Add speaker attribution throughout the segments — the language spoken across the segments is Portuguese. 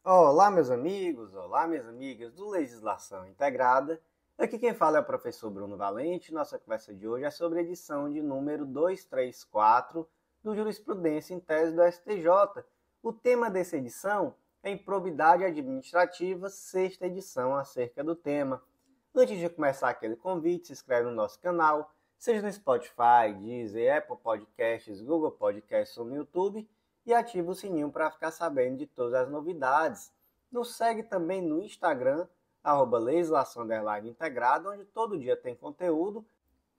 Speaker 1: Olá, meus amigos, olá, minhas amigas do Legislação Integrada. Aqui quem fala é o professor Bruno Valente. Nossa conversa de hoje é sobre a edição de número 234 do Jurisprudência em Tese do STJ. O tema dessa edição é Improbidade Administrativa, sexta edição acerca do tema. Antes de começar aquele convite, se inscreve no nosso canal, seja no Spotify, Deezer, Apple Podcasts, Google Podcasts ou no YouTube, e ativa o sininho para ficar sabendo de todas as novidades. Nos segue também no Instagram, @legislação_integrada, onde todo dia tem conteúdo.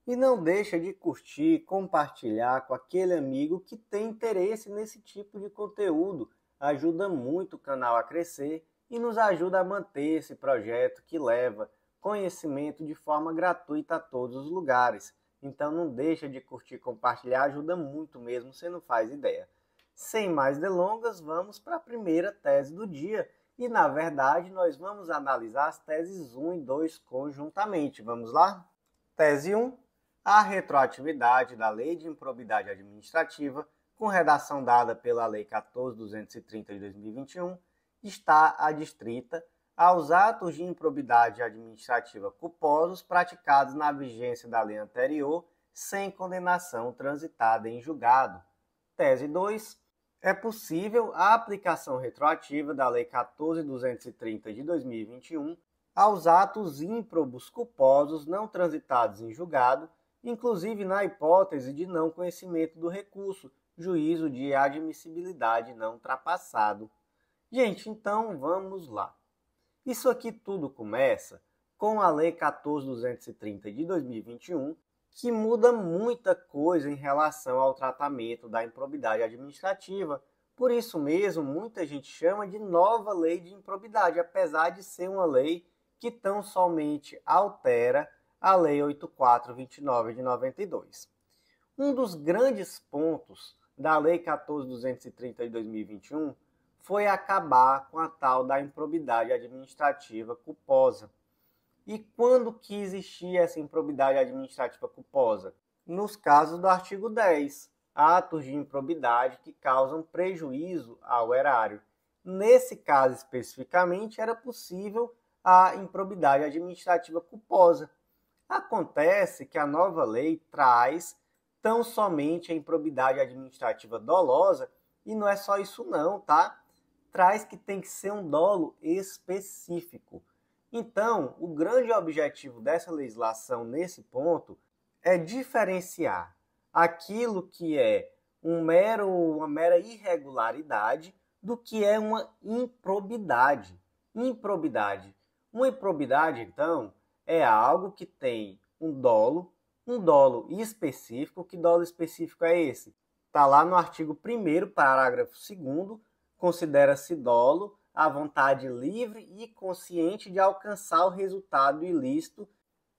Speaker 1: E não deixa de curtir, compartilhar com aquele amigo que tem interesse nesse tipo de conteúdo. Ajuda muito o canal a crescer e nos ajuda a manter esse projeto que leva conhecimento de forma gratuita a todos os lugares. Então não deixa de curtir, compartilhar, ajuda muito mesmo, você não faz ideia. Sem mais delongas, vamos para a primeira tese do dia. E, na verdade, nós vamos analisar as teses 1 e 2 conjuntamente. Vamos lá? Tese 1. A retroatividade da Lei de Improbidade Administrativa, com redação dada pela Lei 14.230 de 2021, está adstrita aos atos de improbidade administrativa culposos praticados na vigência da lei anterior, sem condenação transitada em julgado. Tese 2. É possível a aplicação retroativa da Lei 14.230 de 2021 aos atos ímprobos culposos não transitados em julgado, inclusive na hipótese de não conhecimento do recurso, juízo de admissibilidade não ultrapassado. Gente, então vamos lá. Isso aqui tudo começa com a Lei 14.230 de 2021, que muda muita coisa em relação ao tratamento da improbidade administrativa. Por isso mesmo, muita gente chama de nova lei de improbidade, apesar de ser uma lei que tão somente altera a Lei 8.429 de 92. Um dos grandes pontos da Lei 14.230 de 2021 foi acabar com a tal da improbidade administrativa culposa. E quando que existia essa improbidade administrativa culposa? Nos casos do artigo 10, atos de improbidade que causam prejuízo ao erário. Nesse caso especificamente, era possível a improbidade administrativa culposa. Acontece que a nova lei traz tão somente a improbidade administrativa dolosa, e não é só isso não, tá? Traz que tem que ser um dolo específico. Então, o grande objetivo dessa legislação nesse ponto é diferenciar aquilo que é uma mera irregularidade do que é uma improbidade. Uma improbidade, então, é algo que tem um dolo específico. Que dolo específico é esse? Está lá no artigo 1º, parágrafo 2º, considera-se dolo a vontade livre e consciente de alcançar o resultado ilícito,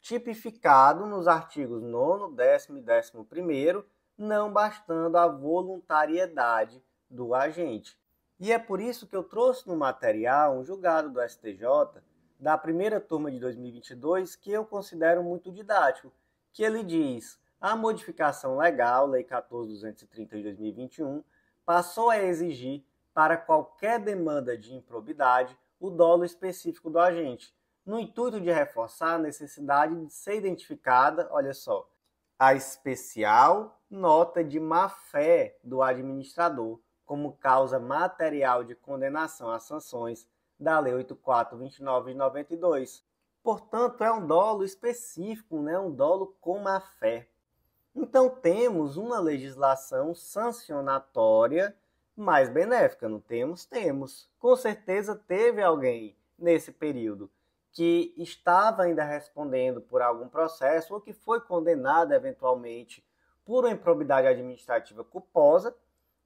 Speaker 1: tipificado nos artigos 9º, 10º e 11º, não bastando a voluntariedade do agente. E é por isso que eu trouxe no material um julgado do STJ, da primeira turma de 2022, que eu considero muito didático, que ele diz: a modificação legal, Lei 14.230 de 2021, passou a exigir para qualquer demanda de improbidade o dolo específico do agente, no intuito de reforçar a necessidade de ser identificada, olha só, a especial nota de má-fé do administrador como causa material de condenação às sanções da Lei 8.429 de 92. Portanto, é um dolo específico, um dolo com má-fé. Então, temos uma legislação sancionatória mais benéfica, não temos? Temos. Com certeza teve alguém nesse período que estava ainda respondendo por algum processo ou que foi condenado eventualmente por uma improbidade administrativa culposa,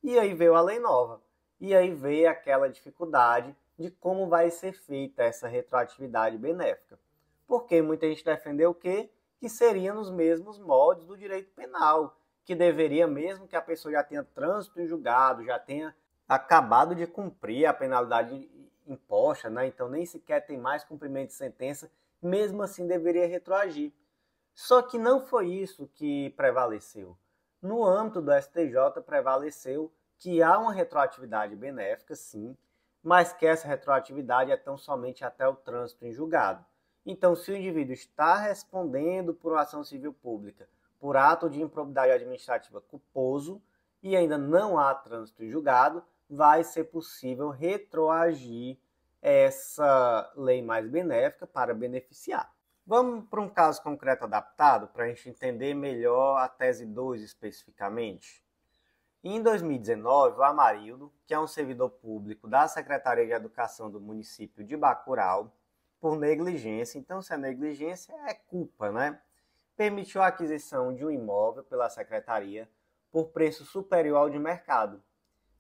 Speaker 1: e aí veio a lei nova. E aí veio aquela dificuldade de como vai ser feita essa retroatividade benéfica. Porque muita gente defendeu o quê? Que seria nos mesmos moldes do direito penal, que deveria, mesmo que a pessoa já tenha trânsito em julgado, já tenha acabado de cumprir a penalidade imposta, então nem sequer tem mais cumprimento de sentença, mesmo assim deveria retroagir. Só que não foi isso que prevaleceu. No âmbito do STJ prevaleceu que há uma retroatividade benéfica, sim, mas que essa retroatividade é tão somente até o trânsito em julgado. Então, se o indivíduo está respondendo por uma ação civil pública por ato de improbidade administrativa culposo e ainda não há trânsito em julgado, vai ser possível retroagir essa lei mais benéfica para beneficiar. Vamos para um caso concreto adaptado para a gente entender melhor a tese 2 especificamente. Em 2019, o Amarildo, que é um servidor público da Secretaria de Educação do município de Bacurau, por negligência, então se é negligência é culpa, né? Permitiu a aquisição de um imóvel pela Secretaria por preço superior ao de mercado.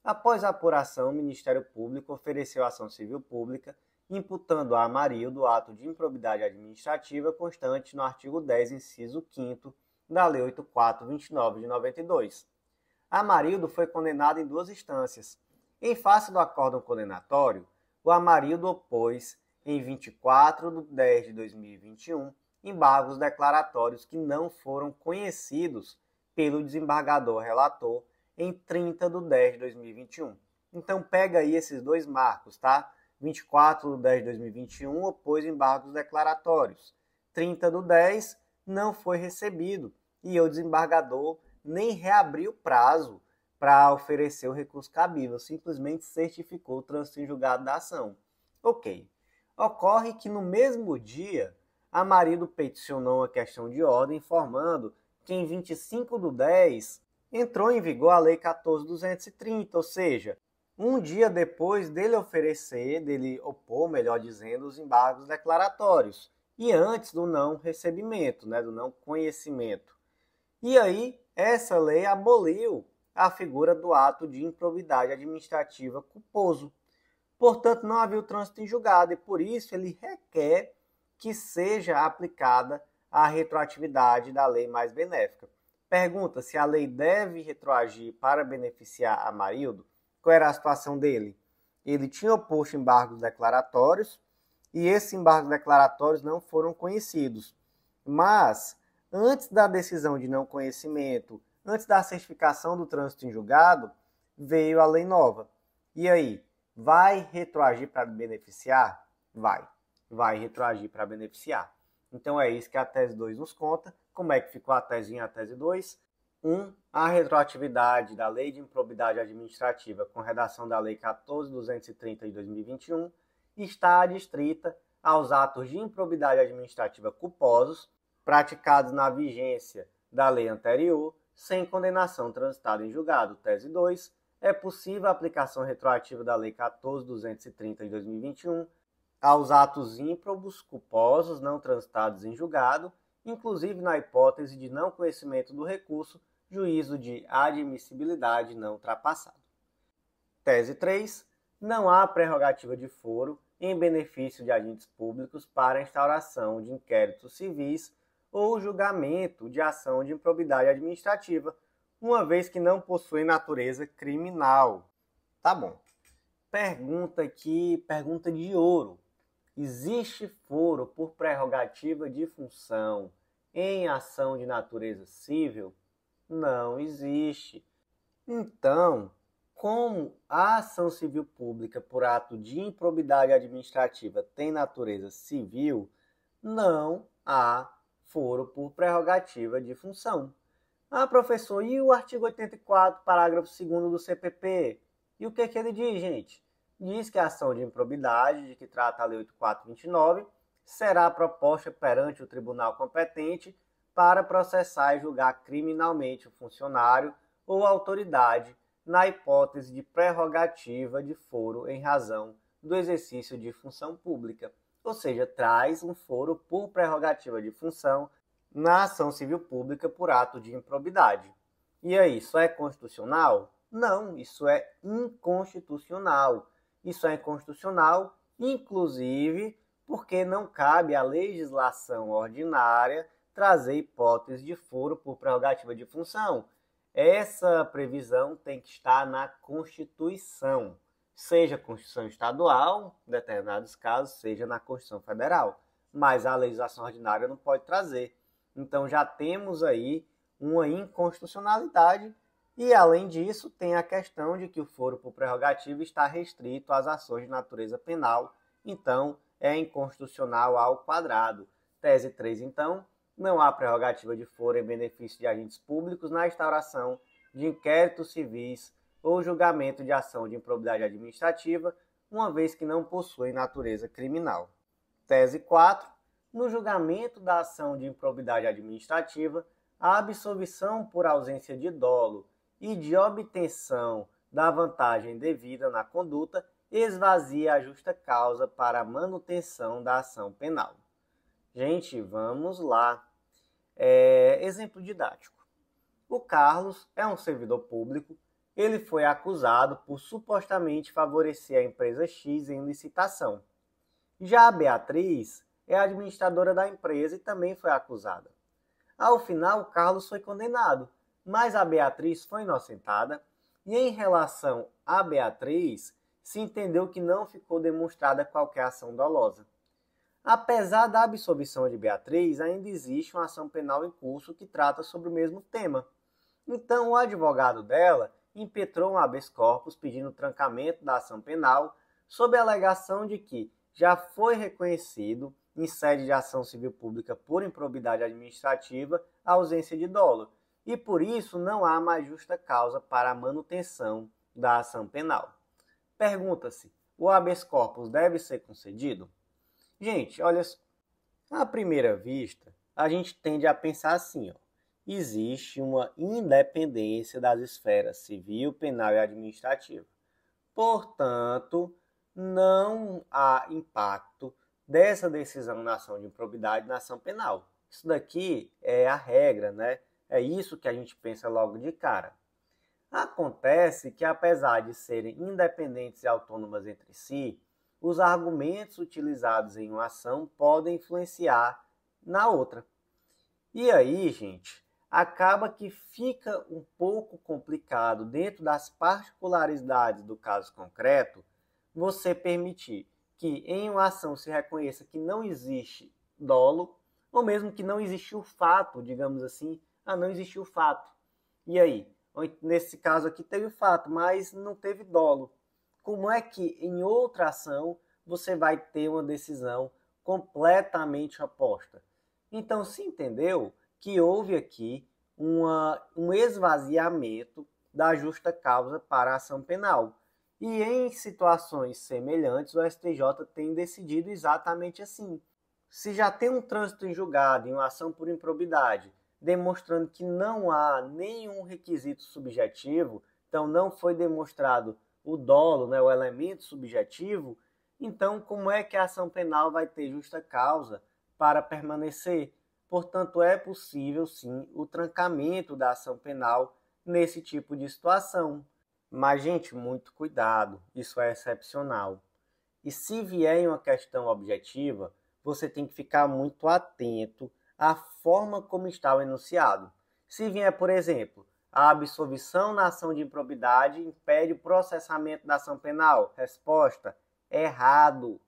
Speaker 1: Após a apuração, o Ministério Público ofereceu ação civil pública, imputando a Amarildo o ato de improbidade administrativa constante no artigo 10, inciso 5º da Lei 8.429 de 92. Amarildo foi condenado em duas instâncias. Em face do acórdão condenatório, o Amarildo opôs, em 24 de 10 de 2021, embargos declaratórios que não foram conhecidos pelo desembargador relator em 30 de 10 de 2021. Então pega aí esses dois marcos, tá? 24 de 10 de 2021 opôs embargos declaratórios. 30 de 10 não foi recebido e o desembargador nem reabriu o prazo para oferecer o recurso cabível, simplesmente certificou o trânsito em julgado da ação. Ok. Ocorre que no mesmo dia, Amarildo peticionou uma questão de ordem informando que em 25 de 10 entrou em vigor a Lei 14.230, ou seja, um dia depois dele opor, melhor dizendo, os embargos declaratórios, e antes do não recebimento, do não conhecimento. E aí, essa lei aboliu a figura do ato de improbidade administrativa culposo. Portanto, não havia o trânsito em julgado e, por isso, ele requer que seja aplicada a retroatividade da lei mais benéfica. Pergunta se a lei deve retroagir para beneficiar Amarildo. Qual era a situação dele? Ele tinha oposto embargos declaratórios e esses embargos declaratórios não foram conhecidos. Mas, antes da decisão de não conhecimento, antes da certificação do trânsito em julgado, veio a lei nova. E aí, vai retroagir para beneficiar? Vai retroagir para beneficiar. Então é isso que a tese 2 nos conta. Como é que ficou a tese 1 e a tese 2? 1. A retroatividade da Lei de Improbidade Administrativa com redação da Lei 14.230 de 2021 está adstrita aos atos de improbidade administrativa culposos praticados na vigência da lei anterior, sem condenação transitada em julgado. Tese 2. É possível a aplicação retroativa da Lei 14.230 de 2021 aos atos ímprobos, culposos, não transitados em julgado, inclusive na hipótese de não conhecimento do recurso, juízo de admissibilidade não ultrapassado. Tese 3. Não há prerrogativa de foro em benefício de agentes públicos para a instauração de inquéritos civis ou julgamento de ação de improbidade administrativa, uma vez que não possui natureza criminal. Tá bom. Pergunta aqui, pergunta de ouro. Existe foro por prerrogativa de função em ação de natureza civil? Não existe. Então, como a ação civil pública por ato de improbidade administrativa tem natureza civil, não há foro por prerrogativa de função. Ah, professor, e o artigo 84, parágrafo 2º do CPP? E o que ele diz, gente? Diz que a ação de improbidade, de que trata a Lei 8.429, será proposta perante o tribunal competente para processar e julgar criminalmente o funcionário ou autoridade na hipótese de prerrogativa de foro em razão do exercício de função pública. Ou seja, traz um foro por prerrogativa de função na ação civil pública por ato de improbidade. E aí, isso é constitucional? Não, isso é inconstitucional. Isso é inconstitucional, inclusive porque não cabe à legislação ordinária trazer hipótese de foro por prerrogativa de função. Essa previsão tem que estar na Constituição, seja Constituição estadual, em determinados casos, seja na Constituição Federal. Mas a legislação ordinária não pode trazer. Então já temos aí uma inconstitucionalidade E, além disso, tem a questão de que o foro por prerrogativa está restrito às ações de natureza penal, então é inconstitucional ao quadrado. Tese 3, então, não há prerrogativa de foro em benefício de agentes públicos na instauração de inquéritos civis ou julgamento de ação de improbidade administrativa, uma vez que não possuem natureza criminal. Tese 4. No julgamento da ação de improbidade administrativa, a absolvição por ausência de dolo e de obtenção da vantagem devida na conduta esvazia a justa causa para a manutenção da ação penal. Gente, vamos lá. Exemplo didático. O Carlos é um servidor público. Ele foi acusado por supostamente favorecer a empresa X em licitação. Já a Beatriz é administradora da empresa e também foi acusada. Ao final, o Carlos foi condenado, mas a Beatriz foi inocentada e, em relação à Beatriz, se entendeu que não ficou demonstrada qualquer ação dolosa. Apesar da absolvição de Beatriz, ainda existe uma ação penal em curso que trata sobre o mesmo tema. Então, o advogado dela impetrou um habeas corpus pedindo o trancamento da ação penal sob a alegação de que já foi reconhecido, em sede de ação civil pública por improbidade administrativa, a ausência de dolo, e por isso não há mais justa causa para a manutenção da ação penal. Pergunta-se, o habeas corpus deve ser concedido? Gente, olha só, à primeira vista, a gente tende a pensar assim, existe uma independência das esferas civil, penal e administrativa. Portanto, não há impacto dessa decisão na ação de improbidade na ação penal. Isso daqui é a regra, né? É isso que a gente pensa logo de cara. Acontece que, apesar de serem independentes e autônomas entre si, os argumentos utilizados em uma ação podem influenciar na outra. E aí, gente, acaba que fica um pouco complicado, dentro das particularidades do caso concreto, você permitir que em uma ação se reconheça que não existe dolo, ou mesmo que não existiu fato, digamos assim, não existiu fato. E aí? Nesse caso aqui teve fato, mas não teve dolo. Como é que em outra ação você vai ter uma decisão completamente oposta? Então se entendeu que houve aqui um esvaziamento da justa causa para a ação penal. E em situações semelhantes, o STJ tem decidido exatamente assim. Se já tem um trânsito em julgado em uma ação por improbidade, demonstrando que não há nenhum requisito subjetivo, então não foi demonstrado o dolo, né, o elemento subjetivo, então como é que a ação penal vai ter justa causa para permanecer? Portanto, é possível sim o trancamento da ação penal nesse tipo de situação. Mas, gente, muito cuidado, isso é excepcional. E se vier em uma questão objetiva, você tem que ficar muito atento à forma como está o enunciado. Se vier, por exemplo, a absolvição na ação de improbidade impede o processamento da ação penal. Resposta: errado.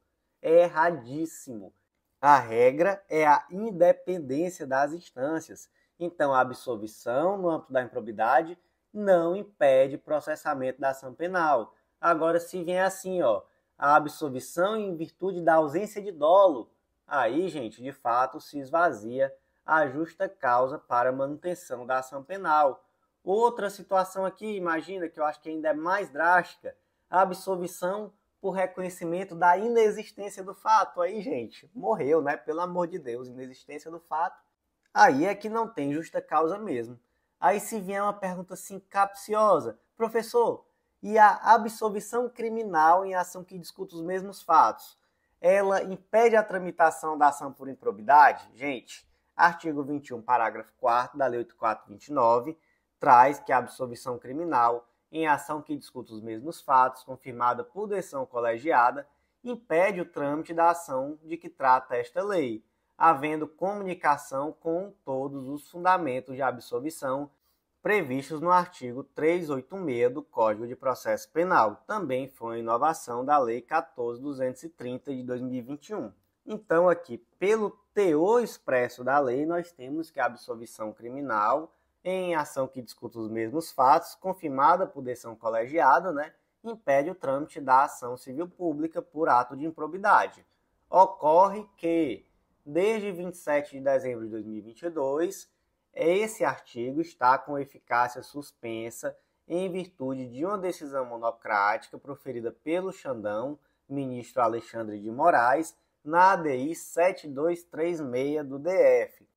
Speaker 1: É erradíssimo. A regra é a independência das instâncias. Então, a absolvição no âmbito da improbidade não impede processamento da ação penal. Agora, se vier assim, a absolvição em virtude da ausência de dolo, aí, gente, de fato, se esvazia a justa causa para manutenção da ação penal. Outra situação aqui, imagina, que eu acho que ainda é mais drástica, a absolvição por reconhecimento da inexistência do fato. Aí, gente, morreu, né? Pelo amor de Deus, inexistência do fato. Aí é que não tem justa causa mesmo. Aí se vier uma pergunta assim capciosa, professor, e a absolvição criminal em ação que discute os mesmos fatos, ela impede a tramitação da ação por improbidade? Gente, artigo 21, parágrafo 4º da Lei 8.429, traz que a absolvição criminal em ação que discute os mesmos fatos, confirmada por decisão colegiada, impede o trâmite da ação de que trata esta lei, havendo comunicação com todos os fundamentos de absolvição previstos no artigo 386 do Código de Processo Penal. Também foi uma inovação da Lei 14.230 de 2021. Então, aqui, pelo teor expresso da lei, nós temos que a absolvição criminal em ação que discuta os mesmos fatos, confirmada por decisão colegiada, impede o trâmite da ação civil pública por ato de improbidade. Ocorre que, desde 27 de dezembro de 2022, esse artigo está com eficácia suspensa em virtude de uma decisão monocrática proferida pelo Xandão, ministro Alexandre de Moraes, na ADI 7236 do DF.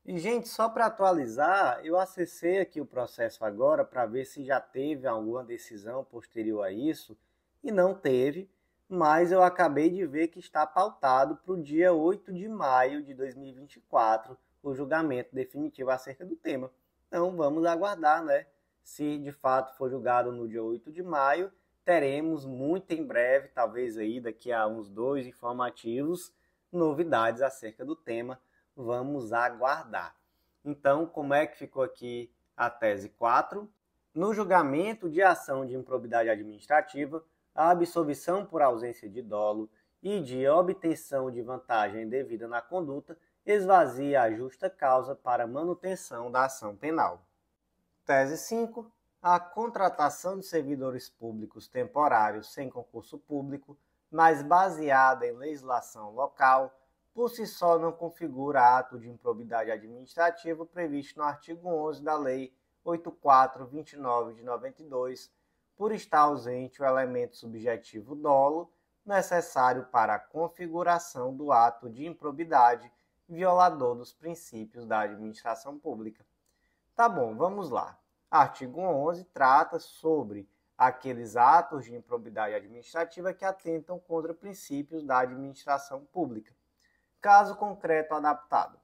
Speaker 1: E, gente, só para atualizar, eu acessei aqui o processo agora para ver se já teve alguma decisão posterior a isso, e não teve, mas eu acabei de ver que está pautado para o dia 8 de maio de 2024, o julgamento definitivo acerca do tema. Então, vamos aguardar, Se de fato for julgado no dia 8 de maio, teremos muito em breve, talvez aí daqui a uns 2 informativos, novidades acerca do tema. Vamos aguardar. Então, como é que ficou aqui a tese 4? No julgamento de ação de improbidade administrativa, a absolvição por ausência de dolo e de obtenção de vantagem devida na conduta esvazia a justa causa para manutenção da ação penal. Tese 5. A contratação de servidores públicos temporários sem concurso público, mas baseada em legislação local, por si só não configura ato de improbidade administrativa previsto no artigo 11 da Lei 8429 de 92, por estar ausente o elemento subjetivo dolo necessário para a configuração do ato de improbidade violador dos princípios da administração pública. Tá bom, vamos lá. Artigo 11 trata sobre aqueles atos de improbidade administrativa que atentam contra princípios da administração pública. Caso concreto adaptado.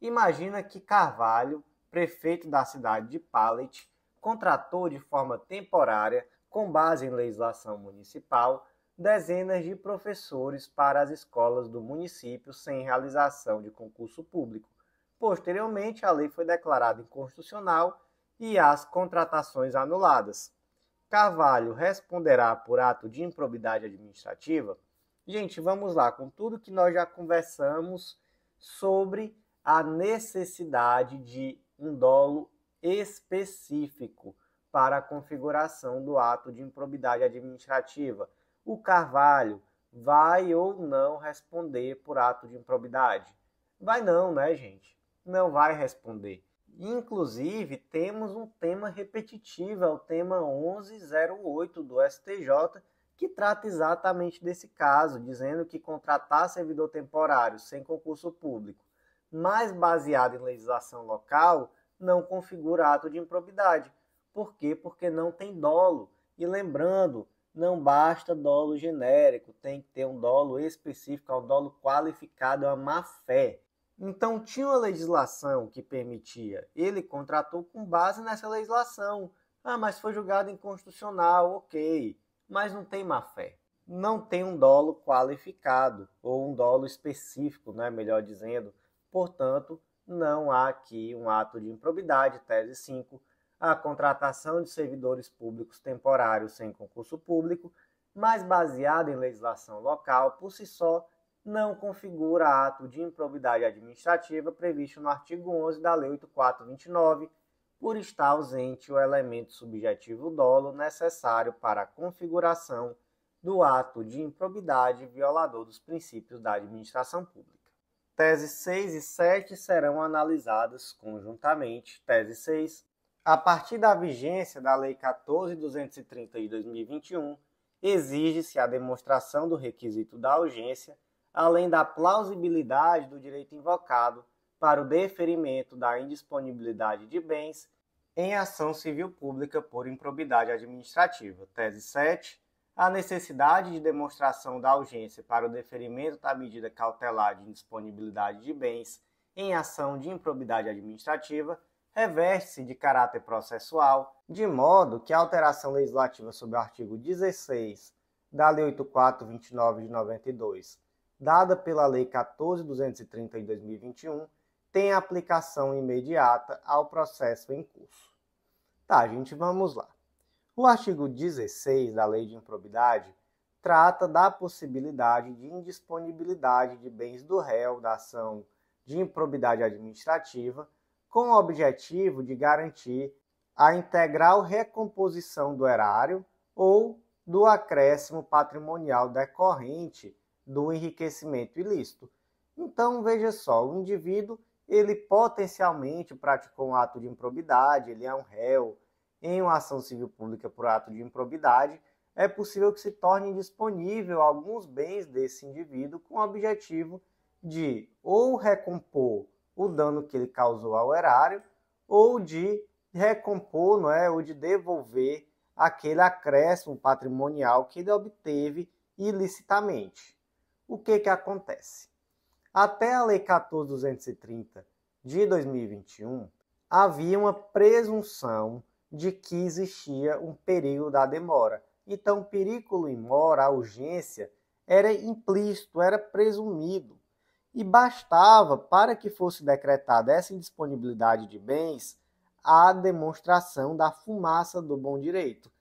Speaker 1: Imagina que Carvalho, prefeito da cidade de Pallet, contratou de forma temporária, com base em legislação municipal, dezenas de professores para as escolas do município sem realização de concurso público. Posteriormente, a lei foi declarada inconstitucional e as contratações anuladas. Carvalho responderá por ato de improbidade administrativa? Gente, vamos lá, com tudo que nós já conversamos sobre a necessidade de um dolo específico para a configuração do ato de improbidade administrativa. O Carvalho vai ou não responder por ato de improbidade? Vai não, gente? Não vai responder. Inclusive, temos um tema repetitivo, é o tema 1108 do STJ, que trata exatamente desse caso, dizendo que contratar servidor temporário sem concurso público, mas baseado em legislação local, não configura ato de improbidade. Por quê? Porque não tem dolo. E lembrando, não basta dolo genérico, tem que ter um dolo específico, um dolo qualificado, é uma má-fé. Então, tinha uma legislação que permitia, ele contratou com base nessa legislação. Mas foi julgado inconstitucional, ok. Mas não tem má-fé. Não tem um dolo qualificado, ou um dolo específico, melhor dizendo. Portanto, não há aqui um ato de improbidade, tese 5, a contratação de servidores públicos temporários sem concurso público, mas baseada em legislação local, por si só, não configura ato de improbidade administrativa previsto no artigo 11 da Lei 8429, por estar ausente o elemento subjetivo dolo necessário para a configuração do ato de improbidade violador dos princípios da administração pública. Teses 6 e 7 serão analisadas conjuntamente. Tese 6. A partir da vigência da Lei 14.230 de 2021, exige-se a demonstração do requisito da urgência, além da plausibilidade do direito invocado para o deferimento da indisponibilidade de bens em ação civil pública por improbidade administrativa. Tese 7. A necessidade de demonstração da urgência para o deferimento da medida cautelar de indisponibilidade de bens em ação de improbidade administrativa reveste-se de caráter processual, de modo que a alteração legislativa sobre o artigo 16 da Lei 8429 de 92, dada pela Lei 14.230 de 2021, tem aplicação imediata ao processo em curso. Tá, gente, vamos lá. O artigo 16 da Lei de Improbidade trata da possibilidade de indisponibilidade de bens do réu da ação de improbidade administrativa com o objetivo de garantir a integral recomposição do erário ou do acréscimo patrimonial decorrente do enriquecimento ilícito. Então, veja só, o indivíduo, ele potencialmente praticou um ato de improbidade, ele é um réu em uma ação civil pública por ato de improbidade, é possível que se torne disponível alguns bens desse indivíduo com o objetivo de ou recompor o dano que ele causou ao erário, ou de recompor, não é, ou de devolver aquele acréscimo patrimonial que ele obteve ilicitamente. O que acontece? Até a Lei 14.230 de 2021, havia uma presunção de que existia um perigo da demora. Então, o perigo in mora, a urgência, era implícito, era presumido. E bastava, para que fosse decretada essa indisponibilidade de bens, a demonstração da fumaça do bom direito.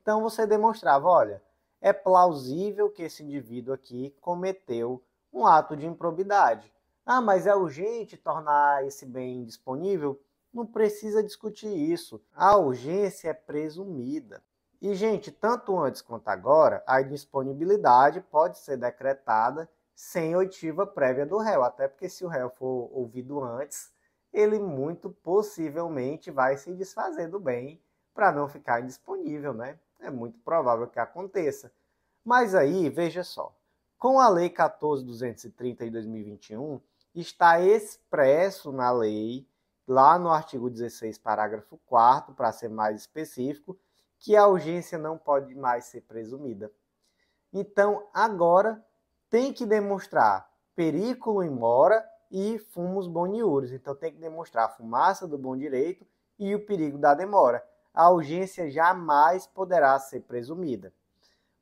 Speaker 1: Então, você demonstrava, olha, é plausível que esse indivíduo aqui cometeu um ato de improbidade. Ah, mas é urgente tornar esse bem disponível? Não precisa discutir isso. A urgência é presumida. E, gente, tanto antes quanto agora, a indisponibilidade pode ser decretada sem oitiva prévia do réu. Até porque se o réu for ouvido antes, ele muito possivelmente vai se desfazer do bem para não ficar indisponível, né? É muito provável que aconteça. Mas aí, veja só, com a Lei 14.230 de 2021, está expresso na lei, lá no artigo 16, parágrafo 4º, para ser mais específico, que a urgência não pode mais ser presumida. Então, agora, tem que demonstrar periculo in mora e fumus boniuris. Então, tem que demonstrar a fumaça do bom direito e o perigo da demora. A urgência jamais poderá ser presumida.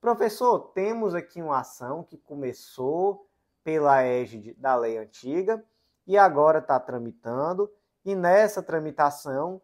Speaker 1: Professor, temos aqui uma ação que começou pela égide da lei antiga e agora está tramitando, e nessa tramitação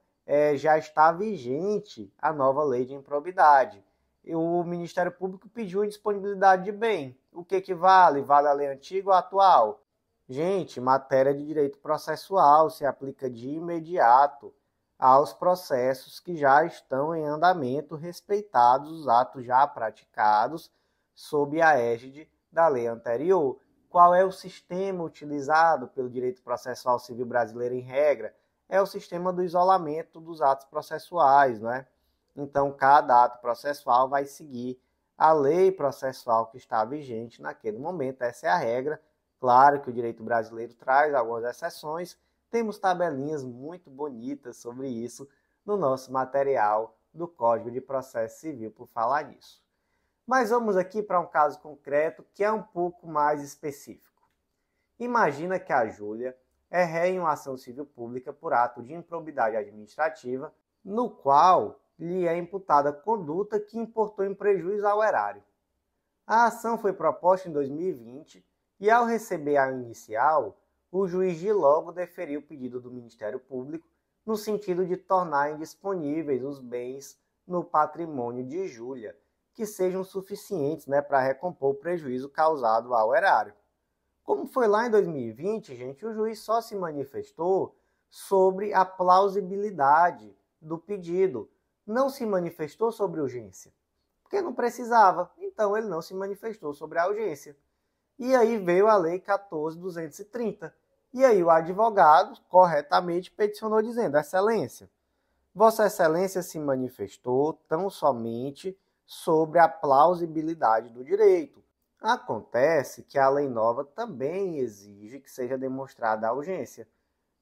Speaker 1: já está vigente a nova lei de improbidade. E o Ministério Público pediu indisponibilidade de bem. O que vale? Vale a lei antiga ou a atual? Gente, matéria de direito processual se aplica de imediato aos processos que já estão em andamento, respeitados os atos já praticados sob a égide da lei anterior. Qual é o sistema utilizado pelo direito processual civil brasileiro em regra? É o sistema do isolamento dos atos processuais, não é? Então, cada ato processual vai seguir a lei processual que está vigente naquele momento. Essa é a regra. Claro que o direito brasileiro traz algumas exceções. Temos tabelinhas muito bonitas sobre isso no nosso material do Código de Processo Civil, por falar nisso. Mas vamos aqui para um caso concreto que é um pouco mais específico. Imagina que a Júlia é ré em uma ação civil pública por ato de improbidade administrativa, no qual lhe é imputada conduta que importou em prejuízo ao erário. A ação foi proposta em 2020 e, ao receber a inicial, o juiz de logo deferiu o pedido do Ministério Público no sentido de tornar indisponíveis os bens no patrimônio de Júlia, que sejam suficientes, para recompor o prejuízo causado ao erário. Como foi lá em 2020, gente, o juiz só se manifestou sobre a plausibilidade do pedido, não se manifestou sobre urgência, porque não precisava, então ele não se manifestou sobre a urgência. E aí veio a Lei 14.230. E aí o advogado corretamente peticionou dizendo: Excelência, Vossa Excelência se manifestou tão somente sobre a plausibilidade do direito. Acontece que a lei nova também exige que seja demonstrada a urgência.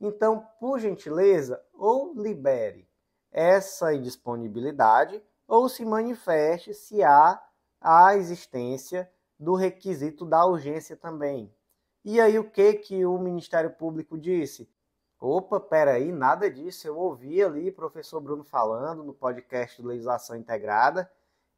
Speaker 1: Então, por gentileza, ou libere essa indisponibilidade, ou se manifeste se há a existência do requisito da urgência também. E aí o que o Ministério Público disse? Opa, peraí, nada disso. Eu ouvi ali o professor Bruno falando no podcast do Legislação Integrada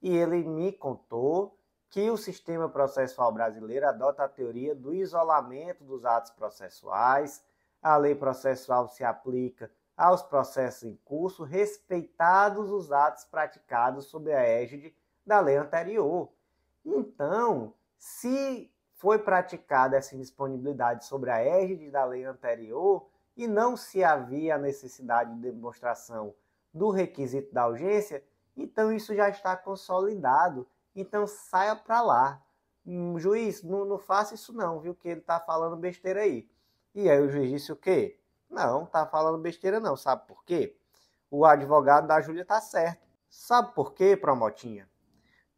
Speaker 1: e ele me contou que o sistema processual brasileiro adota a teoria do isolamento dos atos processuais. A lei processual se aplica aos processos em curso, respeitados os atos praticados sob a égide da lei anterior. Então, se foi praticada essa indisponibilidade sobre a égide da lei anterior, e não se havia a necessidade de demonstração do requisito da urgência, então isso já está consolidado. Então saia para lá. Juiz, não faça isso não, viu? Que ele está falando besteira aí. E aí o juiz disse o quê? Não, está falando besteira não. Sabe por quê? O advogado da Júlia está certo. Sabe por quê, Promotinha?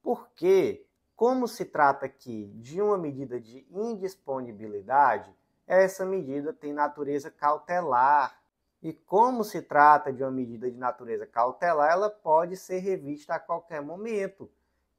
Speaker 1: Porque, como se trata aqui de uma medida de indisponibilidade, essa medida tem natureza cautelar. E como se trata de uma medida de natureza cautelar, ela pode ser revista a qualquer momento.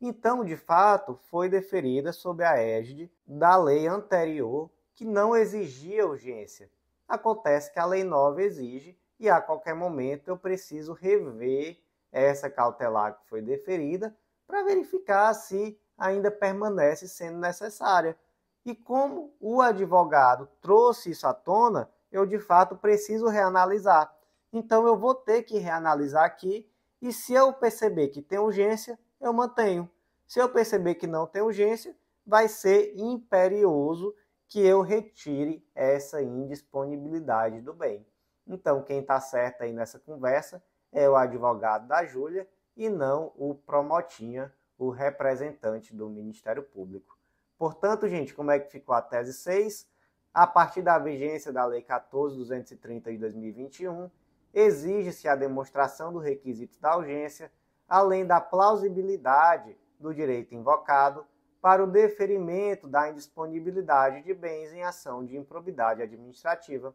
Speaker 1: Então, de fato, foi deferida sob a égide da lei anterior, que não exigia urgência. Acontece que a Lei 9 exige e a qualquer momento eu preciso rever essa cautelar que foi deferida para verificar se ainda permanece sendo necessária. E como o advogado trouxe isso à tona, eu de fato preciso reanalisar. Então eu vou ter que reanalisar aqui e se eu perceber que tem urgência, eu mantenho. Se eu perceber que não tem urgência, vai ser imperioso que eu retire essa indisponibilidade do bem. Então, quem está certo aí nessa conversa é o advogado da Júlia e não o Promotinha, o representante do Ministério Público. Portanto, gente, como é que ficou a tese 6? A partir da vigência da Lei 14.230 de 2021, exige-se a demonstração do requisito da urgência, além da plausibilidade do direito invocado, para o deferimento da indisponibilidade de bens em ação de improbidade administrativa.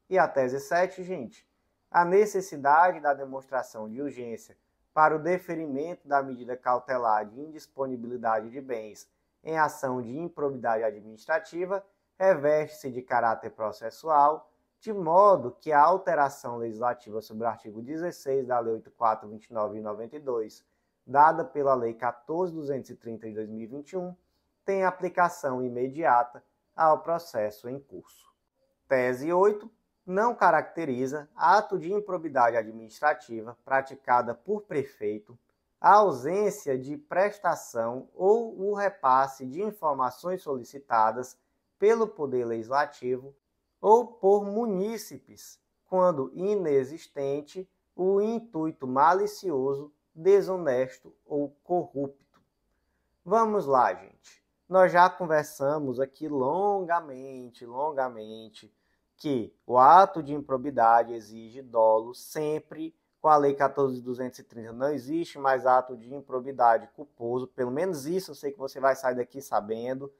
Speaker 1: E a tese 7, gente, a necessidade da demonstração de urgência para o deferimento da medida cautelar de indisponibilidade de bens em ação de improbidade administrativa reveste-se de caráter processual, de modo que a alteração legislativa sobre o artigo 16 da Lei 8.429 de 92, dada pela Lei 14.230 de 2021, tem aplicação imediata ao processo em curso. Tese 8. Não caracteriza ato de improbidade administrativa praticada por prefeito a ausência de prestação ou o repasse de informações solicitadas pelo Poder Legislativo ou por munícipes, quando inexistente o intuito malicioso, desonesto ou corrupto. Vamos lá, gente. Nós já conversamos aqui longamente, que o ato de improbidade exige dolo sempre. Com a Lei 14.230 não existe mais ato de improbidade culposo, pelo menos isso eu sei que você vai sair daqui sabendo.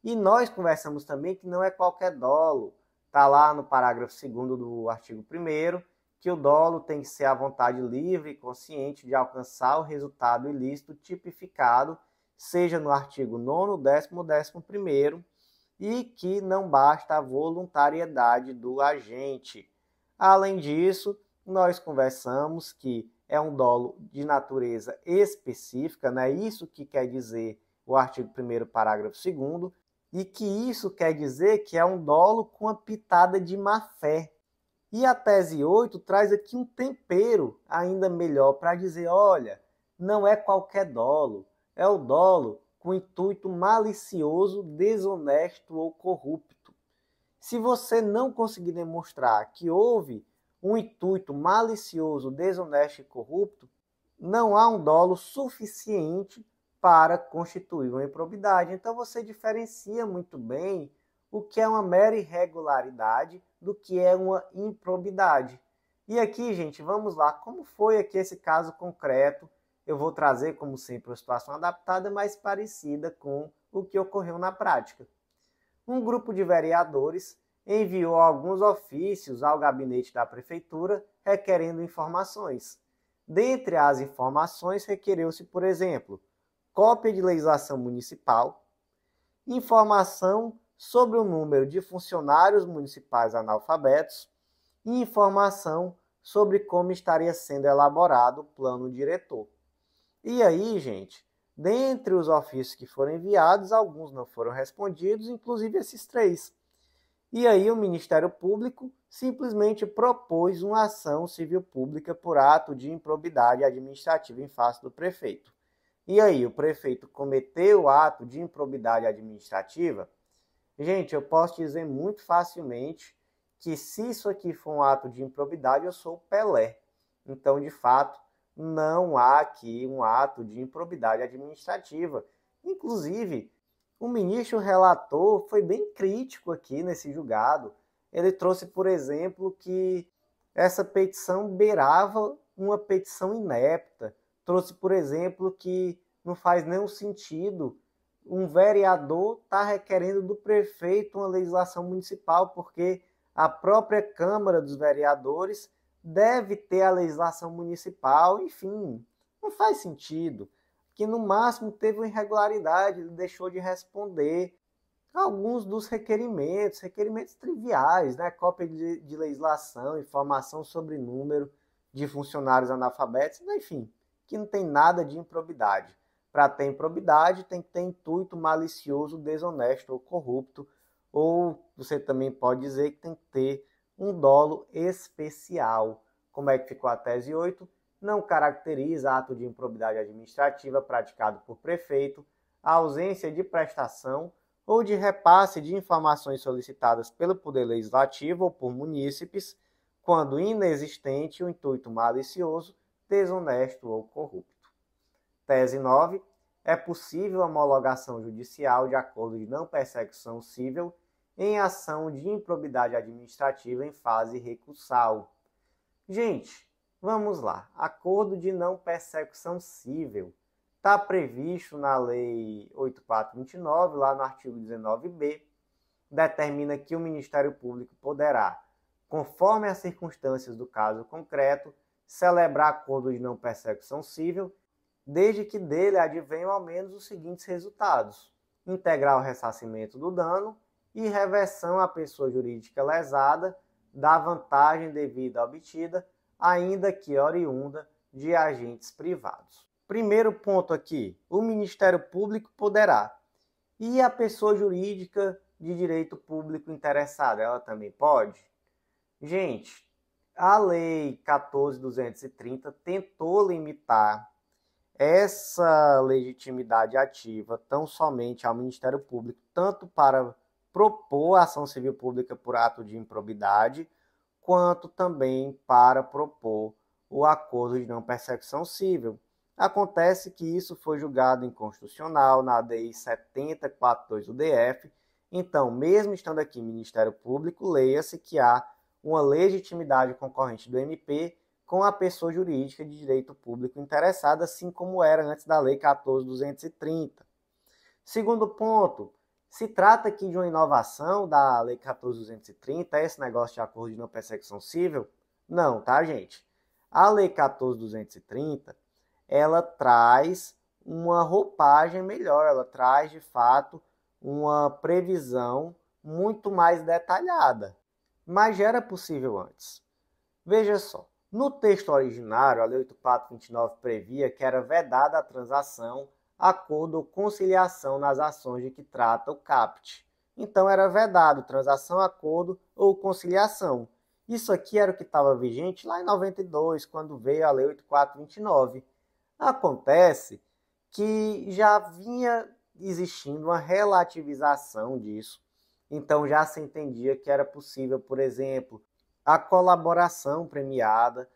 Speaker 1: E nós conversamos também que não é qualquer dolo. Está lá no parágrafo 2º do artigo 1º, que o dolo tem que ser a vontade livre e consciente de alcançar o resultado ilícito tipificado, seja no artigo 9º, 10º ou 11º, e que não basta a voluntariedade do agente. Além disso, nós conversamos que é um dolo de natureza específica, né? Isso que quer dizer o artigo 1º, parágrafo 2º, e que isso quer dizer que é um dolo com uma pitada de má-fé. E a tese 8 traz aqui um tempero ainda melhor para dizer, olha, não é qualquer dolo, é o dolo com intuito malicioso, desonesto ou corrupto. Se você não conseguir demonstrar que houve um intuito malicioso, desonesto e corrupto, não há um dolo suficiente para constituir uma improbidade. Então você diferencia muito bem o que é uma mera irregularidade do que é uma improbidade. E aqui, gente, vamos lá, como foi aqui esse caso concreto? Eu vou trazer, como sempre, uma situação adaptada, mais parecida com o que ocorreu na prática. Um grupo de vereadores enviou alguns ofícios ao gabinete da prefeitura requerendo informações. Dentre as informações, requereu-se, por exemplo, cópia de legislação municipal, informação sobre o número de funcionários municipais analfabetos e informação sobre como estaria sendo elaborado o plano diretor. E aí, gente, dentre os ofícios que foram enviados, alguns não foram respondidos, inclusive esses 3. E aí o Ministério Público simplesmente propôs uma ação civil pública por ato de improbidade administrativa em face do prefeito. E aí, o prefeito cometeu o ato de improbidade administrativa? Gente, eu posso dizer muito facilmente que se isso aqui for um ato de improbidade, eu sou o Pelé. Então, de fato, não há aqui um ato de improbidade administrativa. Inclusive, o ministro relator foi bem crítico aqui nesse julgado. Ele trouxe, por exemplo, que essa petição beirava uma petição inepta. Trouxe, por exemplo, que não faz nenhum sentido um vereador estar requerendo do prefeito uma legislação municipal, porque a própria Câmara dos Vereadores deve ter a legislação municipal, enfim, não faz sentido. Que no máximo teve uma irregularidade, ele deixou de responder alguns dos requerimentos triviais, né? Cópia de legislação, informação sobre número de funcionários analfabetos, enfim, que não tem nada de improbidade. Para ter improbidade, tem que ter intuito malicioso, desonesto ou corrupto, ou você também pode dizer que tem que ter um dolo especial. Como é que ficou a tese 8? Não caracteriza ato de improbidade administrativa praticado por prefeito a ausência de prestação ou de repasse de informações solicitadas pelo Poder Legislativo ou por munícipes, quando inexistente o intuito malicioso, desonesto ou corrupto. Tese 9. É possível a homologação judicial de acordo de não persecução civil em ação de improbidade administrativa em fase recursal. Gente, vamos lá. Acordo de não persecução civil está previsto na Lei 8.429, lá no artigo 19b, determina que o Ministério Público poderá, conforme as circunstâncias do caso concreto, celebrar acordo de não persecução civil, desde que dele advenham ao menos os seguintes resultados: integral ressarcimento do dano e reversão à pessoa jurídica lesada da vantagem devida obtida, ainda que oriunda de agentes privados. Primeiro ponto aqui, o Ministério Público poderá. E a pessoa jurídica de direito público interessada, ela também pode? Gente, a Lei 14.230 tentou limitar essa legitimidade ativa tão somente ao Ministério Público, tanto para propor a ação civil pública por ato de improbidade, quanto também para propor o acordo de não persecução civil. Acontece que isso foi julgado inconstitucional na ADI 7042 do DF. Então, mesmo estando aqui Ministério Público, leia-se que há uma legitimidade concorrente do MP com a pessoa jurídica de direito público interessada, assim como era antes da Lei 14.230. Segundo ponto, se trata aqui de uma inovação da Lei 14.230, esse negócio de acordo de não persecução civil? Não, tá, gente? A Lei 14.230, ela traz uma roupagem melhor, ela traz, de fato, uma previsão muito mais detalhada, mas já era possível antes. Veja só, no texto originário, a Lei 8.429 previa que era vedada a transação, acordo ou conciliação nas ações de que trata o CAPT. Então era vedado transação, acordo ou conciliação. Isso aqui era o que estava vigente lá em 92, quando veio a Lei 8.429. Acontece que já vinha existindo uma relativização disso. Então já se entendia que era possível, por exemplo, a colaboração premiada,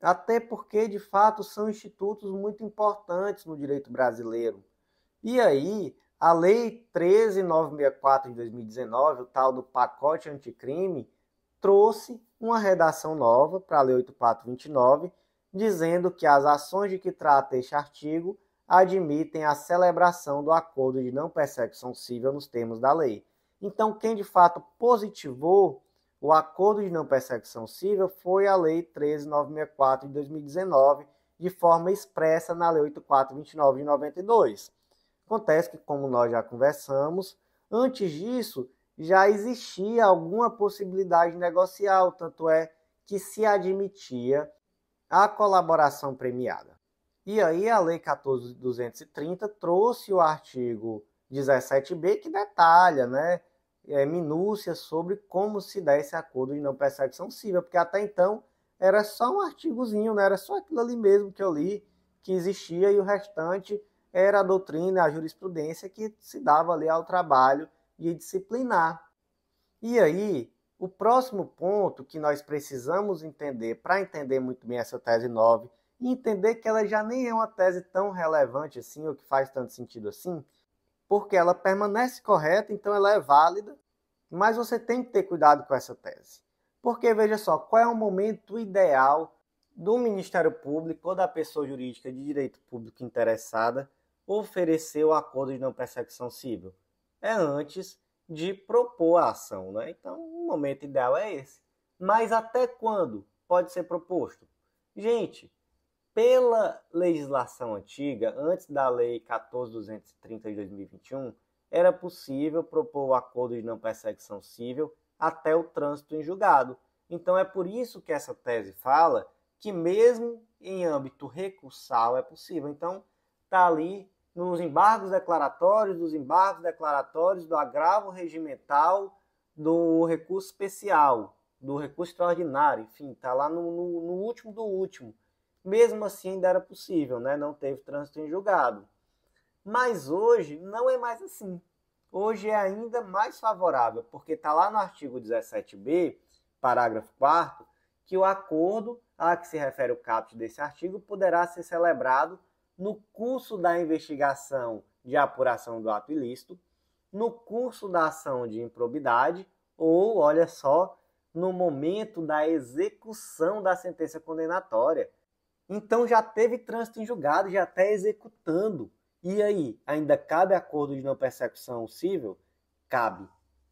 Speaker 1: até porque, de fato, são institutos muito importantes no direito brasileiro. E aí, a Lei 13.964 de 2019, o tal do pacote anticrime, trouxe uma redação nova para a Lei 8.429, dizendo que as ações de que trata este artigo admitem a celebração do acordo de não persecução civil nos termos da lei. Então, quem de fato positivou o acordo de não persecução civil foi a Lei 13.964 de 2019, de forma expressa na Lei 8.429 de 92. Acontece que, como nós já conversamos, antes disso já existia alguma possibilidade negocial, tanto é que se admitia a colaboração premiada. E aí a Lei 14.230 trouxe o artigo 17b, que detalha, minúcias sobre como se dá esse acordo de não persecução civil, porque até então era só um artigozinho, era só aquilo ali mesmo que eu li, que existia, e o restante era a doutrina, a jurisprudência que se dava ali ao trabalho de disciplinar. E aí, O próximo ponto que nós precisamos entender para entender muito bem essa tese 9 e entender que ela já nem é uma tese tão relevante assim, ou que faz tanto sentido assim, porque ela permanece correta, então ela é válida, mas você tem que ter cuidado com essa tese. Porque veja só, qual é o momento ideal do Ministério Público ou da pessoa jurídica de direito público interessada oferecer o acordo de não persecução civil? É antes de propor a ação, né? Então, o momento ideal é esse. Mas até quando pode ser proposto? Gente, pela legislação antiga, antes da Lei 14.230 de 2021, era possível propor o acordo de não persecução civil até o trânsito em julgado. Então, é por isso que essa tese fala que mesmo em âmbito recursal é possível. Então, está ali nos embargos declaratórios, do agravo regimental, do recurso especial, do recurso extraordinário, enfim, está lá no último do último. Mesmo assim, ainda era possível, né? Não teve trânsito em julgado. Mas hoje não é mais assim. Hoje é ainda mais favorável, porque está lá no artigo 17b, parágrafo 4º, que o acordo a que se refere o caput desse artigo poderá ser celebrado no curso da investigação de apuração do ato ilícito, no curso da ação de improbidade ou, olha só, no momento da execução da sentença condenatória. Então já teve trânsito em julgado, já está executando. E aí, ainda cabe acordo de não persecução civil? Cabe.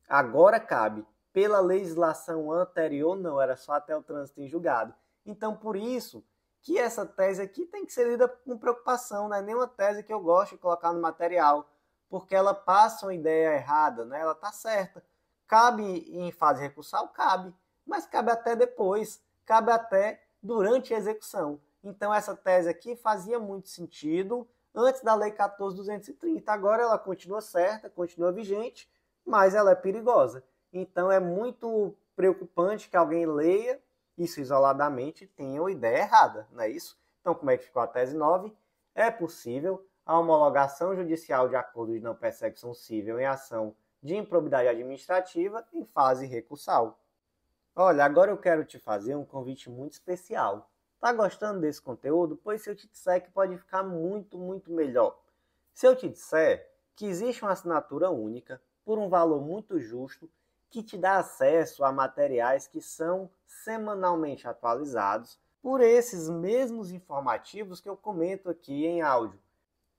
Speaker 1: Agora cabe. Pela legislação anterior, não, era só até o trânsito em julgado. Então, por isso que essa tese aqui tem que ser lida com preocupação, não é nenhuma tese que eu gosto de colocar no material, porque ela passa uma ideia errada, né? Ela está certa. Cabe em fase recursal? Cabe, mas cabe até depois, cabe até durante a execução. Então, essa tese aqui fazia muito sentido antes da Lei 14.230. Agora ela continua certa, continua vigente, mas ela é perigosa. Então, é muito preocupante que alguém leia isso isoladamente e tenha uma ideia errada, não é isso? Então, como é que ficou a tese 9? É possível a homologação judicial de acordo de não persecução civil em ação de improbidade administrativa em fase recursal. Olha, agora eu quero te fazer um convite muito especial. Tá gostando desse conteúdo? Pois se eu te disser que pode ficar muito, muito melhor. Se eu te disser que existe uma assinatura única, por um valor muito justo, que te dá acesso a materiais que são semanalmente atualizados por esses mesmos informativos que eu comento aqui em áudio.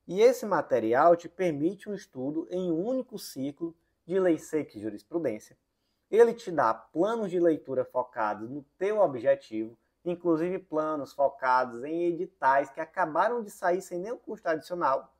Speaker 1: E esse material te permite um estudo em um único ciclo de lei seca e jurisprudência. Ele te dá planos de leitura focados no teu objetivo, inclusive planos focados em editais que acabaram de sair sem nenhum custo adicional.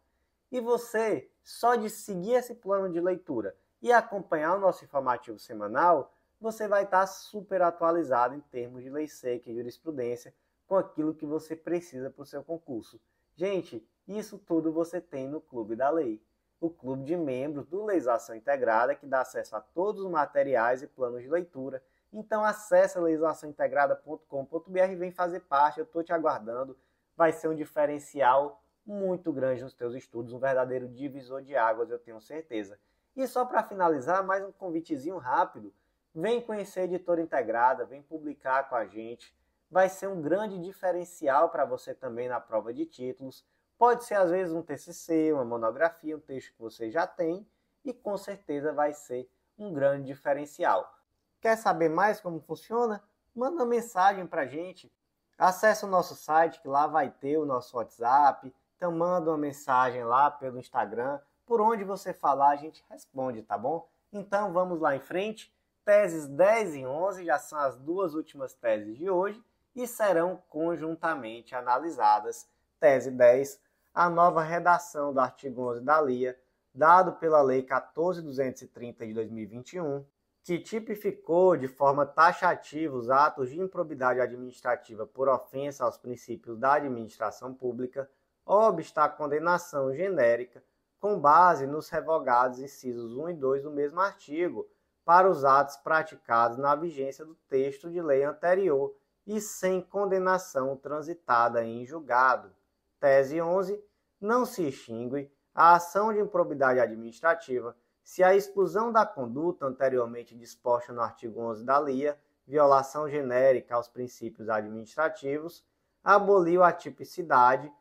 Speaker 1: E você, só de seguir esse plano de leitura e acompanhar o nosso informativo semanal, você vai estar super atualizado em termos de lei seca e jurisprudência com aquilo que você precisa para o seu concurso. Gente, isso tudo você tem no Clube da Lei, o clube de membros do Legislação Integrada, que dá acesso a todos os materiais e planos de leitura. Então acesse legislaçãointegrada.com.br e vem fazer parte, eu estou te aguardando. Vai ser um diferencial muito grande nos teus estudos, um verdadeiro divisor de águas, eu tenho certeza. E só para finalizar, mais um convitezinho rápido. Vem conhecer a Editora Integrada, vem publicar com a gente. Vai ser um grande diferencial para você também na prova de títulos. Pode ser, às vezes, um TCC, uma monografia, um texto que você já tem. E com certeza vai ser um grande diferencial. Quer saber mais como funciona? Manda uma mensagem para a gente. Acesse o nosso site, que lá vai ter o nosso WhatsApp. Então manda uma mensagem lá pelo Instagram. Por onde você falar, a gente responde, tá bom? Então vamos lá em frente. Teses 10 e 11 já são as duas últimas teses de hoje e serão conjuntamente analisadas. Tese 10, a nova redação do artigo 11 da LIA, dado pela Lei 14.230 de 2021, que tipificou de forma taxativa os atos de improbidade administrativa por ofensa aos princípios da administração pública, obsta a condenação genérica, com base nos revogados incisos 1 e 2 do mesmo artigo, para os atos praticados na vigência do texto de lei anterior e sem condenação transitada em julgado. Tese 11. Não se extingue a ação de improbidade administrativa se a exclusão da conduta anteriormente disposta no artigo 11 da LIA, violação genérica aos princípios administrativos, aboliu a tipicidade,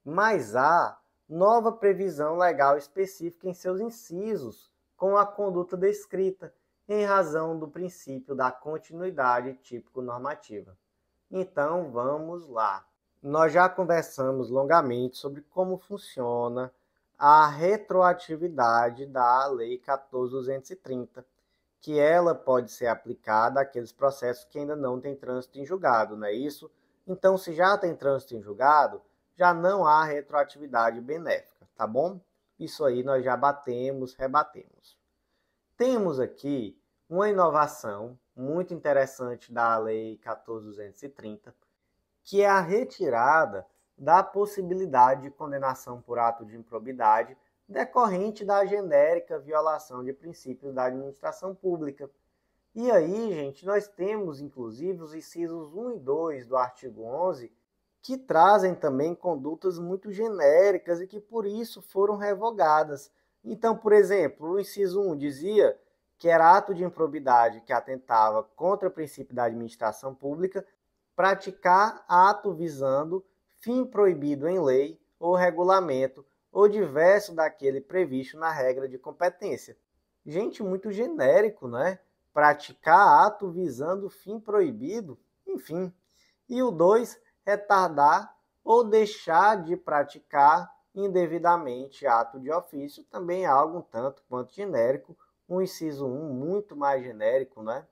Speaker 1: mas há nova previsão legal específica em seus incisos com a conduta descrita, em razão do princípio da continuidade típico-normativa. Então, vamos lá. Nós já conversamos longamente sobre como funciona a retroatividade da Lei 14.230, que ela pode ser aplicada àqueles processos que ainda não têm trânsito em julgado, não é isso? Então, se já tem trânsito em julgado, já não há retroatividade benéfica, tá bom? Isso aí nós já rebatemos. Temos aqui uma inovação muito interessante da Lei 14.230, que é a retirada da possibilidade de condenação por ato de improbidade decorrente da genérica violação de princípios da administração pública. E aí, gente, nós temos, inclusive, os incisos 1 e 2 do artigo 11, que trazem também condutas muito genéricas e que, por isso, foram revogadas. Então, por exemplo, o inciso 1 dizia que era ato de improbidade que atentava contra o princípio da administração pública praticar ato visando fim proibido em lei ou regulamento ou diverso daquele previsto na regra de competência. Gente, muito genérico, né? Praticar ato visando fim proibido, enfim. E o 2, retardar ou deixar de praticar indevidamente ato de ofício, também é algo um tanto quanto genérico, um inciso 1 muito mais genérico, né?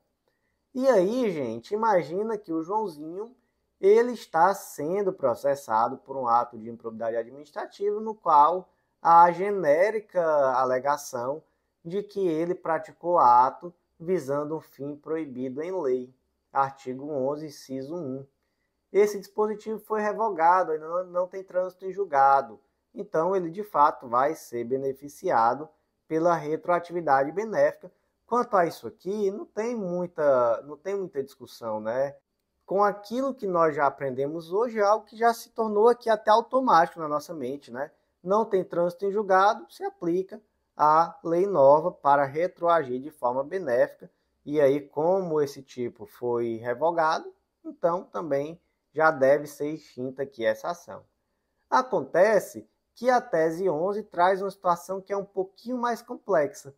Speaker 1: E aí, gente, imagina que o Joãozinho, ele está sendo processado por um ato de improbidade administrativa no qual há a genérica alegação de que ele praticou ato visando um fim proibido em lei. Artigo 11, inciso 1. Esse dispositivo foi revogado, ainda não tem trânsito em julgado. Então, ele de fato vai ser beneficiado pela retroatividade benéfica. Quanto a isso aqui, não tem muita discussão, né? Com aquilo que nós já aprendemos hoje, é algo que já se tornou aqui até automático na nossa mente, né? Não tem trânsito em julgado, se aplica a lei nova para retroagir de forma benéfica. E aí, como esse tipo foi revogado, então também já deve ser extinta aqui essa ação. Acontece que a tese 11 traz uma situação que é um pouquinho mais complexa,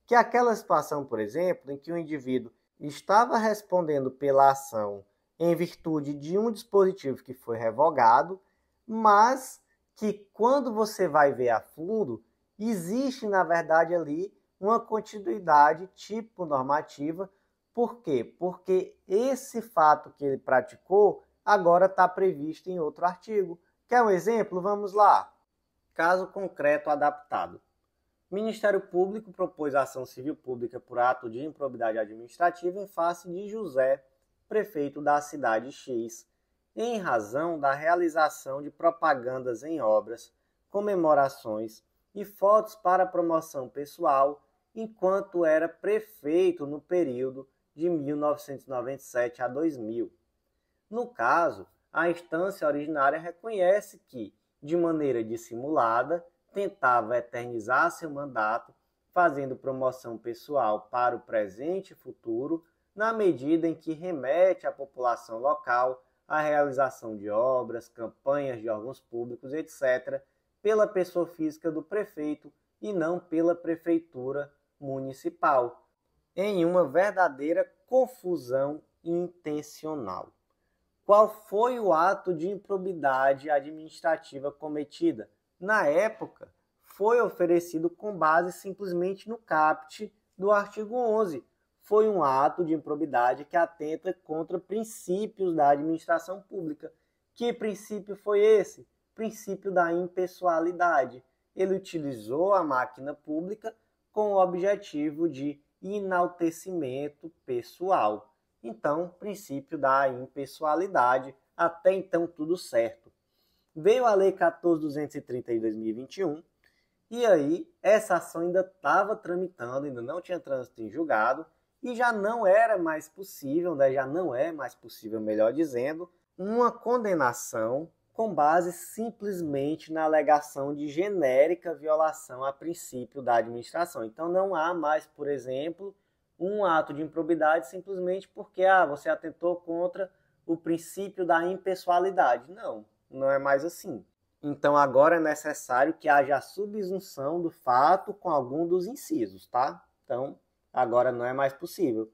Speaker 1: que é aquela situação, por exemplo, em que o indivíduo estava respondendo pela ação em virtude de um dispositivo que foi revogado, mas que quando você vai ver a fundo, existe, na verdade, ali uma continuidade típico-normativa. Por quê? Porque esse fato que ele praticou agora está previsto em outro artigo. Quer um exemplo? Vamos lá. Caso concreto adaptado. O Ministério Público propôs ação civil pública por ato de improbidade administrativa em face de José, prefeito da cidade X, em razão da realização de propagandas em obras, comemorações e fotos para promoção pessoal enquanto era prefeito no período de 1997 a 2000. No caso, a instância originária reconhece que, de maneira dissimulada, tentava eternizar seu mandato, fazendo promoção pessoal para o presente e futuro, na medida em que remete à população local a realização de obras, campanhas de órgãos públicos, etc., pela pessoa física do prefeito e não pela prefeitura municipal, em uma verdadeira confusão intencional. Qual foi o ato de improbidade administrativa cometida? Na época, foi oferecido com base simplesmente no caput do artigo 11. Foi um ato de improbidade que atenta contra princípios da administração pública. Que princípio foi esse? Princípio da impessoalidade. Ele utilizou a máquina pública com o objetivo de enaltecimento pessoal. Então, princípio da impessoalidade, até então tudo certo. Veio a Lei 14.230 de 2021, e aí essa ação ainda estava tramitando, ainda não tinha trânsito em julgado, e já não era mais possível, melhor dizendo, uma condenação com base simplesmente na alegação de genérica violação a princípio da administração. Então não há mais, por exemplo, um ato de improbidade simplesmente porque você atentou contra o princípio da impessoalidade. Não é mais assim. Então agora é necessário que haja a subsunção do fato com algum dos incisos, tá? Então agora não é mais possível.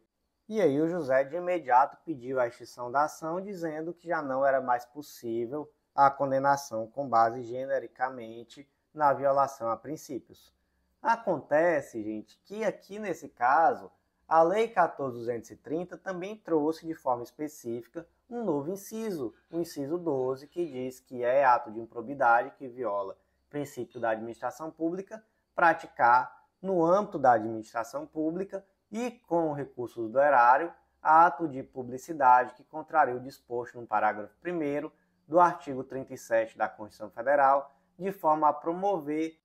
Speaker 1: E aí o José de imediato pediu a extinção da ação, dizendo que já não era mais possível a condenação com base genericamente na violação a princípios. Acontece, gente, que aqui nesse caso, a Lei 14.230 também trouxe de forma específica um novo inciso, o inciso 12, que diz que é ato de improbidade que viola o princípio da administração pública praticar no âmbito da administração pública e com recursos do erário, ato de publicidade que contraria o disposto no parágrafo 1º do artigo 37 da Constituição Federal, de forma a promover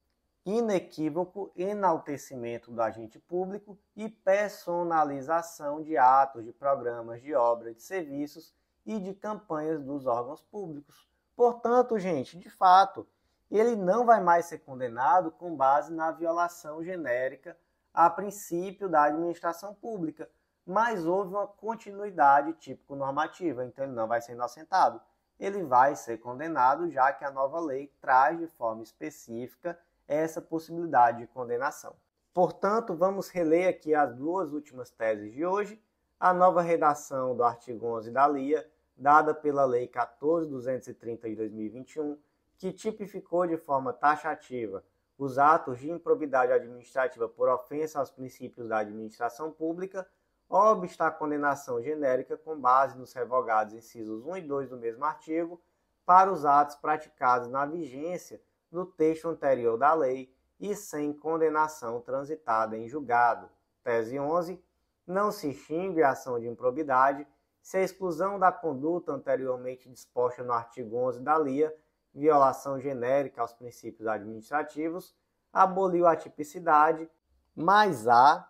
Speaker 1: inequívoco enaltecimento do agente público e personalização de atos, de programas, de obras, de serviços e de campanhas dos órgãos públicos. Portanto, gente, de fato, ele não vai mais ser condenado com base na violação genérica a princípio da administração pública, mas houve uma continuidade típico-normativa, então ele não vai ser inocentado. Ele vai ser condenado, já que a nova lei traz de forma específica essa possibilidade de condenação. Portanto, vamos reler aqui as duas últimas teses de hoje. A nova redação do artigo 11 da LIA, dada pela Lei 14.230 de 2021, que tipificou de forma taxativa os atos de improbidade administrativa por ofensa aos princípios da administração pública, obsta a condenação genérica com base nos revogados incisos 1 e 2 do mesmo artigo para os atos praticados na vigência do texto anterior da lei e sem condenação transitada em julgado. Tese 11. Não se extingue a ação de improbidade se a exclusão da conduta anteriormente disposta no artigo 11 da LIA, violação genérica aos princípios administrativos, aboliu a tipicidade, mas há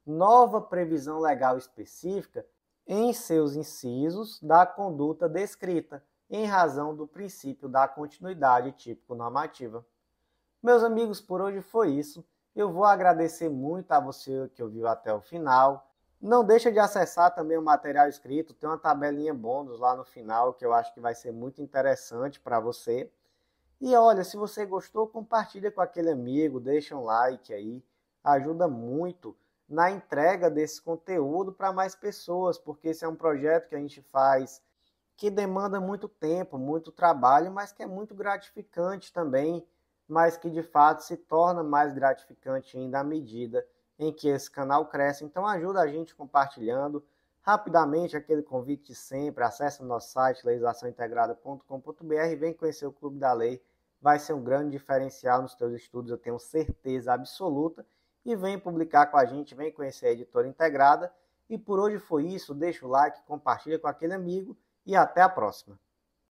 Speaker 1: nova previsão legal específica em seus incisos da conduta descrita, em razão do princípio da continuidade típico-normativa. Meus amigos, por hoje foi isso. Eu vou agradecer muito a você que ouviu até o final. Não deixa de acessar também o material escrito, tem uma tabelinha bônus lá no final, que eu acho que vai ser muito interessante para você. E olha, se você gostou, compartilha com aquele amigo, deixa um like aí, ajuda muito na entrega desse conteúdo para mais pessoas, porque esse é um projeto que a gente faz que demanda muito tempo, muito trabalho, mas que é muito gratificante também, mas que de fato se torna mais gratificante ainda à medida em que esse canal cresce. Então ajuda a gente compartilhando. Rapidamente, aquele convite de sempre, acesse o nosso site legislaçãointegrada.com.br, vem conhecer o Clube da Lei, vai ser um grande diferencial nos teus estudos, eu tenho certeza absoluta, e vem publicar com a gente, vem conhecer a Editora Integrada. E por hoje foi isso, deixa o like, compartilha com aquele amigo, e até a próxima.